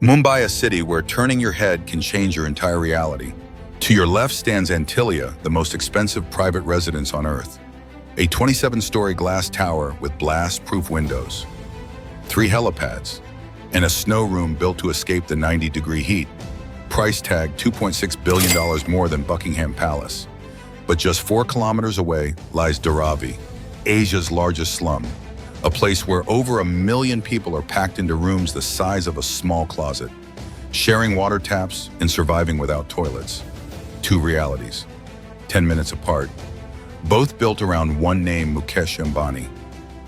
Mumbai, a city where turning your head can change your entire reality. To your left stands Antilia, the most expensive private residence on Earth. A 27-story glass tower with blast-proof windows, 3 helipads, and a snow room built to escape the 90-degree heat. Price tag $2.6 billion more than Buckingham Palace. But just 4 kilometers away lies Dharavi, Asia's largest slum. A place where over 1 million people are packed into rooms the size of a small closet, sharing water taps and surviving without toilets. 2 realities, 10 minutes apart, both built around one name, Mukesh Ambani.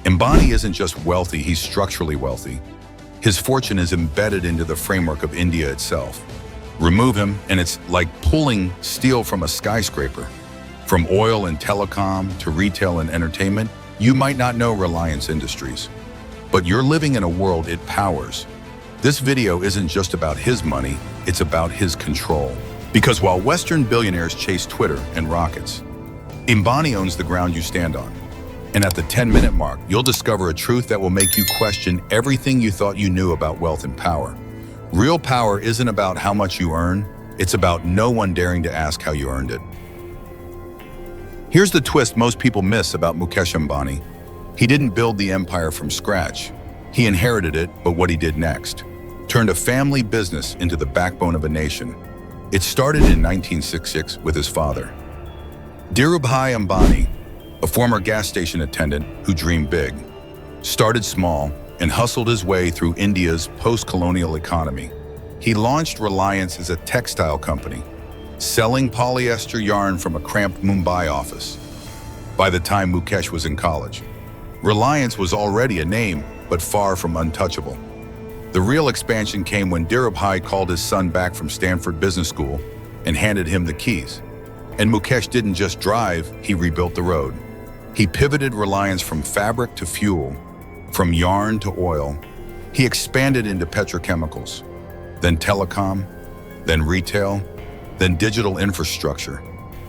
Ambani isn't just wealthy, he's structurally wealthy. His fortune is embedded into the framework of India itself. Remove him, and it's like pulling steel from a skyscraper. From oil and telecom to retail and entertainment, you might not know Reliance Industries, but you're living in a world it powers. This video isn't just about his money, it's about his control. Because while Western billionaires chase Twitter and rockets, Ambani owns the ground you stand on. And at the 10-minute mark, you'll discover a truth that will make you question everything you thought you knew about wealth and power. Real power isn't about how much you earn, it's about no one daring to ask how you earned it. Here's the twist most people miss about Mukesh Ambani. He didn't build the empire from scratch. He inherited it, but what he did next turned a family business into the backbone of a nation. It started in 1966 with his father, Dharavi Ambani, a former gas station attendant who dreamed big, started small and hustled his way through India's post-colonial economy. He launched Reliance as a textile company, selling polyester yarn from a cramped Mumbai office. By the time Mukesh was in college, Reliance was already a name, but far from untouchable. The real expansion came when Dharavi called his son back from Stanford Business School and handed him the keys. And Mukesh didn't just drive, he rebuilt the road. He pivoted Reliance from fabric to fuel, from yarn to oil. He expanded into petrochemicals, then telecom, then retail, then digital infrastructure.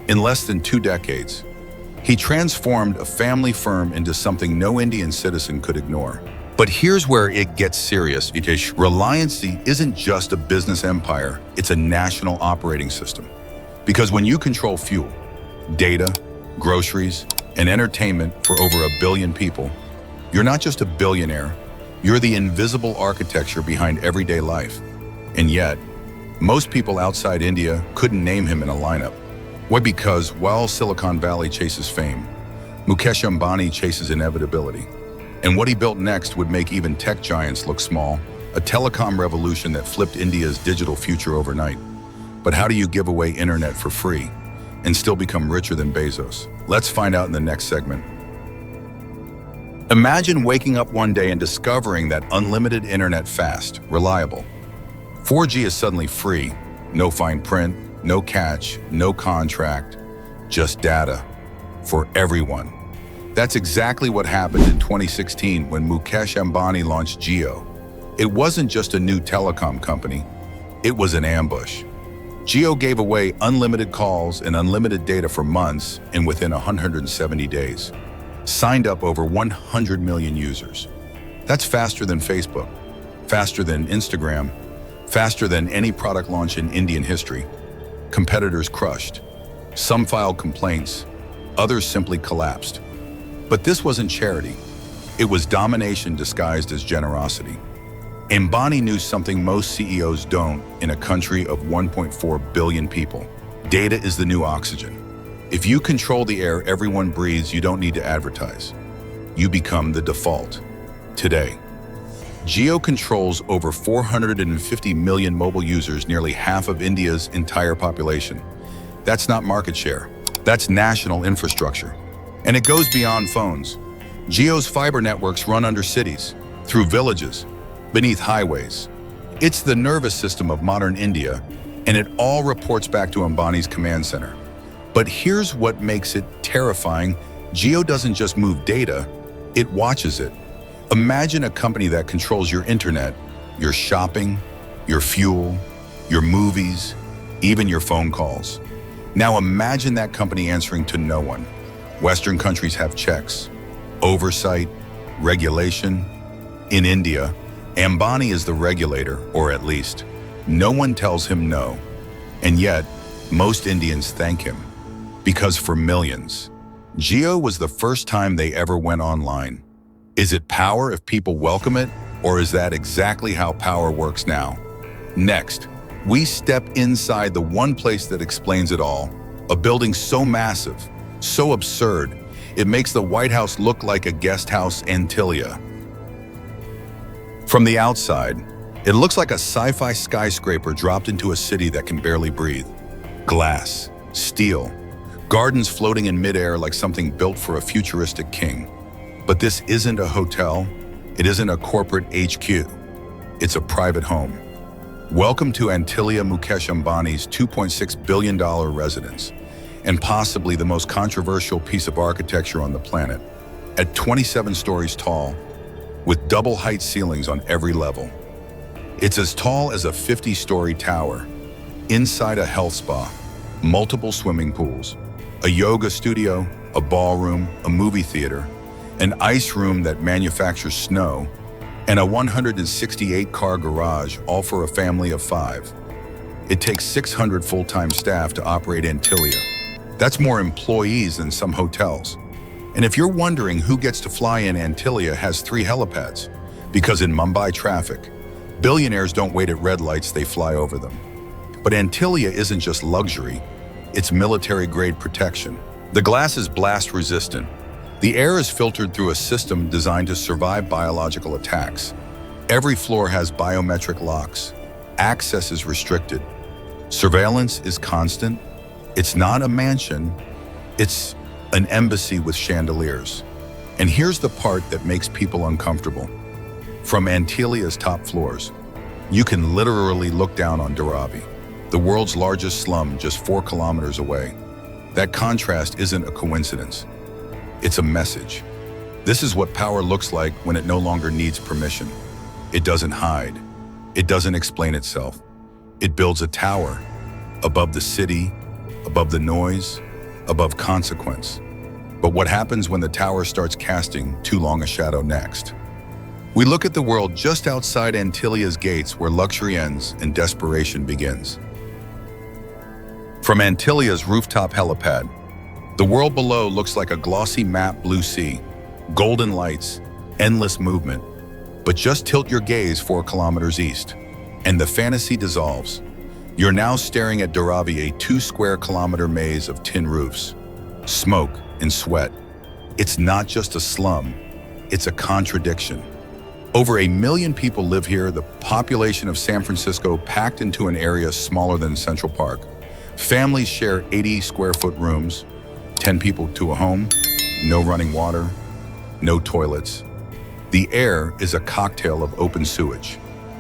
In less than 2 decades, he transformed a family firm into something no Indian citizen could ignore. But here's where it gets serious, Richest. Reliance isn't just a business empire, it's a national operating system. Because when you control fuel, data, groceries, and entertainment for over 1 billion people, you're not just a billionaire, you're the invisible architecture behind everyday life. And yet, most people outside India couldn't name him in a lineup. Why? Because while Silicon Valley chases fame, Mukesh Ambani chases inevitability. And what he built next would make even tech giants look small, a telecom revolution that flipped India's digital future overnight. But how do you give away internet for free and still become richer than Bezos? Let's find out in the next segment. Imagine waking up one day and discovering that unlimited internet fast, reliable. 4G is suddenly free, no fine print, no catch, no contract, just data for everyone. That's exactly what happened in 2016 when Mukesh Ambani launched Jio. It wasn't just a new telecom company, it was an ambush. Jio gave away unlimited calls and unlimited data for months, and within 170 days, signed up over 100 million users. That's faster than Facebook, faster than Instagram, faster than any product launch in Indian history. Competitors crushed. Some filed complaints, others simply collapsed. But this wasn't charity. It was domination disguised as generosity. Ambani knew something most CEOs don't in a country of 1.4 billion people. Data is the new oxygen. If you control the air everyone breathes, you don't need to advertise. You become the default. Today, Jio controls over 450 million mobile users, nearly half of India's entire population. That's not market share, that's national infrastructure. And it goes beyond phones. Jio's fiber networks run under cities, through villages, beneath highways. It's the nervous system of modern India, and it all reports back to Ambani's command center. But here's what makes it terrifying. Jio doesn't just move data, it watches it. Imagine a company that controls your internet, your shopping, your fuel, your movies, even your phone calls. Now imagine that company answering to no one. Western countries have checks, oversight, regulation. In India, Ambani is the regulator, or at least, no one tells him no. And yet, most Indians thank him. Because for millions, Jio was the first time they ever went online. Is it power if people welcome it, or is that exactly how power works now? Next, we step inside the one place that explains it all, a building so massive, so absurd, it makes the White House look like a guest house Antilia. From the outside, it looks like a sci-fi skyscraper dropped into a city that can barely breathe. Glass, steel, gardens floating in midair like something built for a futuristic king. But this isn't a hotel, it isn't a corporate HQ, it's a private home. Welcome to Antilia Mukesh Ambani's $2.6 billion residence, and possibly the most controversial piece of architecture on the planet. At 27 stories tall, with double-height ceilings on every level. It's as tall as a 50-story tower. Inside a health spa, multiple swimming pools, a yoga studio, a ballroom, a movie theater, an ice room that manufactures snow, and a 168-car garage, all for a family of 5. It takes 600 full-time staff to operate Antilia. That's more employees than some hotels. And if you're wondering who gets to fly in, Antilia has 3 helipads. Because in Mumbai traffic, billionaires don't wait at red lights, they fly over them. But Antilia isn't just luxury, it's military-grade protection. The glass is blast-resistant. The air is filtered through a system designed to survive biological attacks. Every floor has biometric locks. Access is restricted. Surveillance is constant. It's not a mansion, it's an embassy with chandeliers. And here's the part that makes people uncomfortable. From Antilia's top floors, you can literally look down on Dharavi, the world's largest slum just 4 kilometers away. That contrast isn't a coincidence. It's a message. This is what power looks like when it no longer needs permission. It doesn't hide. It doesn't explain itself. It builds a tower above the city, above the noise, above consequence. But what happens when the tower starts casting too long a shadow next? We look at the world just outside Antilia's gates, where luxury ends and desperation begins. From Antilia's rooftop helipad, the world below looks like a glossy matte blue sea, golden lights, endless movement. But just tilt your gaze 4 kilometers east, and the fantasy dissolves. You're now staring at Dharavi, a 2-square-kilometer maze of tin roofs, smoke and sweat. It's not just a slum, it's a contradiction. Over 1 million people live here, the population of San Francisco packed into an area smaller than Central Park. Families share 80-square-foot rooms, 10 people to a home, no running water, no toilets. The air is a cocktail of open sewage,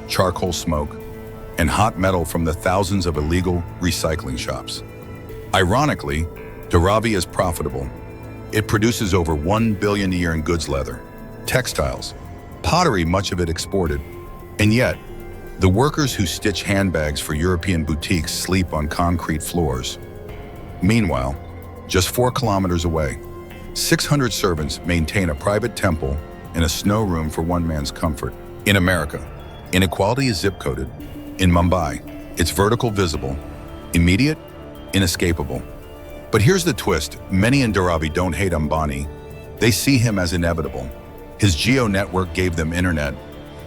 charcoal smoke, and hot metal from the thousands of illegal recycling shops. Ironically, Dharavi is profitable. It produces over $1 billion a year in goods, leather, textiles, pottery, much of it exported. And yet, the workers who stitch handbags for European boutiques sleep on concrete floors. Meanwhile, just 4 kilometers away, 600 servants maintain a private temple and a snow room for one man's comfort. In America, inequality is zip-coded. In Mumbai, it's vertical, visible, immediate, inescapable. But here's the twist. Many in Dharavi don't hate Ambani. They see him as inevitable. His Jio network gave them internet.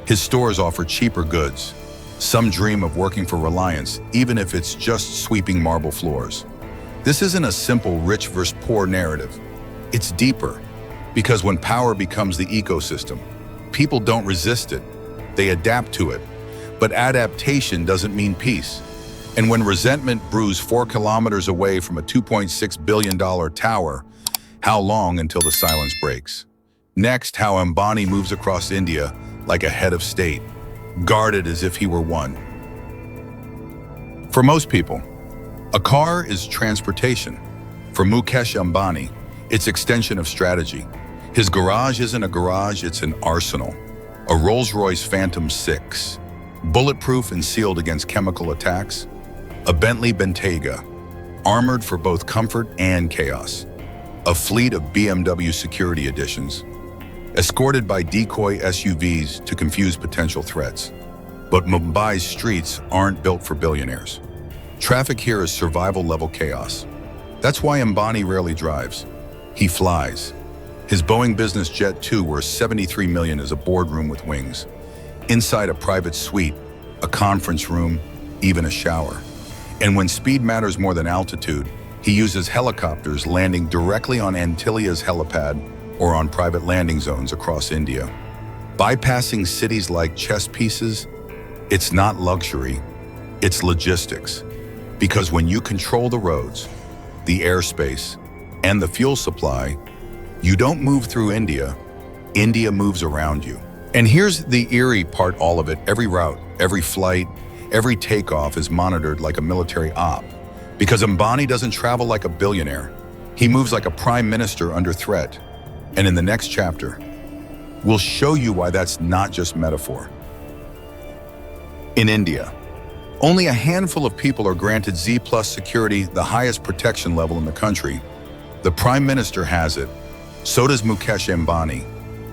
His stores offer cheaper goods. Some dream of working for Reliance, even if it's just sweeping marble floors. This isn't a simple rich versus poor narrative. It's deeper, because when power becomes the ecosystem, people don't resist it, they adapt to it. But adaptation doesn't mean peace. And when resentment brews 4 kilometers away from a $2.6 billion tower, how long until the silence breaks? Next, how Ambani moves across India like a head of state, guarded as if he were one. For most people, a car is transportation. For Mukesh Ambani, it's extension of strategy. His garage isn't a garage, it's an arsenal. A Rolls-Royce Phantom 6, bulletproof and sealed against chemical attacks. A Bentley Bentayga, armored for both comfort and chaos. A fleet of BMW security editions. escorted by decoy SUVs to confuse potential threats. But Mumbai's streets aren't built for billionaires. Traffic here is survival-level chaos. That's why Ambani rarely drives. He flies. His Boeing business jet 2 worth $73 million is a boardroom with wings. Inside a private suite, a conference room, even a shower. And when speed matters more than altitude, he uses helicopters landing directly on Antilia's helipad or on private landing zones across India. Bypassing cities like chess pieces, it's not luxury, it's logistics. Because when you control the roads, the airspace, and the fuel supply, you don't move through India, India moves around you. And here's the eerie part, all of it, every route, every flight, every takeoff is monitored like a military op. Because Ambani doesn't travel like a billionaire, he moves like a prime minister under threat. And in the next chapter, we'll show you why that's not just metaphor. In India, only a handful of people are granted Z+ security, the highest protection level in the country. The Prime Minister has it, so does Mukesh Ambani.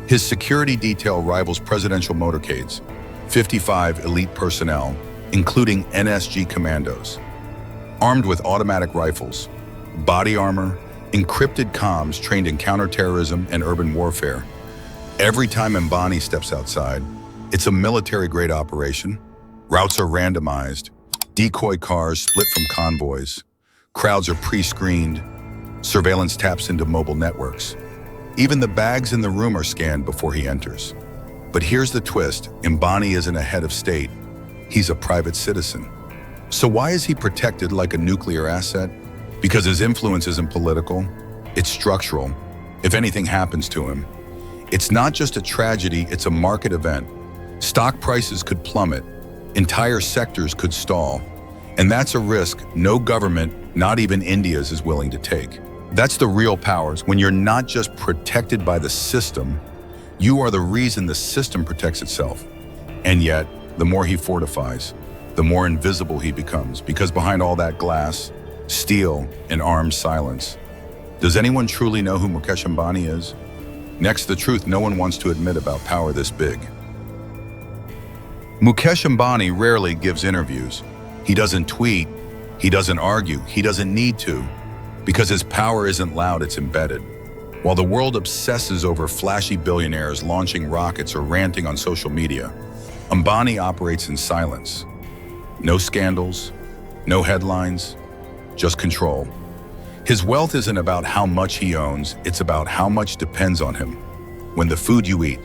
His security detail rivals presidential motorcades, 55 elite personnel, including NSG commandos. Armed with automatic rifles, body armor, encrypted comms trained in counterterrorism and urban warfare. Every time Ambani steps outside, it's a military-grade operation. Routes are randomized, decoy cars split from convoys, crowds are pre-screened, surveillance taps into mobile networks. Even the bags in the room are scanned before he enters. But here's the twist, Ambani isn't a head of state, he's a private citizen. So why is he protected like a nuclear asset? Because his influence isn't political, it's structural. If anything happens to him, it's not just a tragedy, it's a market event. Stock prices could plummet, entire sectors could stall, and that's a risk no government, not even India's, is willing to take. That's the real powers. When you're not just protected by the system, you are the reason the system protects itself. And yet, the more he fortifies, the more invisible he becomes, because behind all that glass, steel, and armed silence. Does anyone truly know who Mukesh Ambani is? Next, the truth no one wants to admit about power this big. Mukesh Ambani rarely gives interviews. He doesn't tweet, he doesn't argue, he doesn't need to, because his power isn't loud, it's embedded. While the world obsesses over flashy billionaires launching rockets or ranting on social media, Ambani operates in silence. No scandals, no headlines, just control. His wealth isn't about how much he owns, it's about how much depends on him. When the food you eat,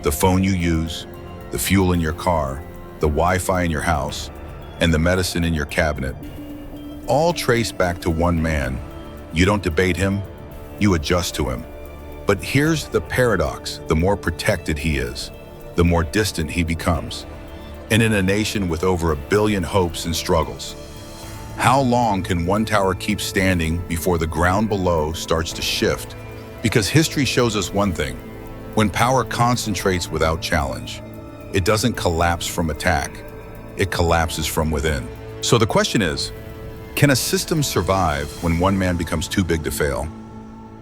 the phone you use, the fuel in your car, the Wi-Fi in your house, and the medicine in your cabinet, all trace back to one man. You don't debate him, you adjust to him. But here's the paradox, the more protected he is, the more distant he becomes. And in a nation with over 1 billion hopes and struggles, how long can one tower keep standing before the ground below starts to shift? Because history shows us one thing, when power concentrates without challenge, it doesn't collapse from attack, it collapses from within. So the question is, can a system survive when one man becomes too big to fail?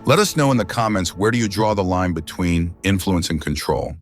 Let us know in the comments, where do you draw the line between influence and control?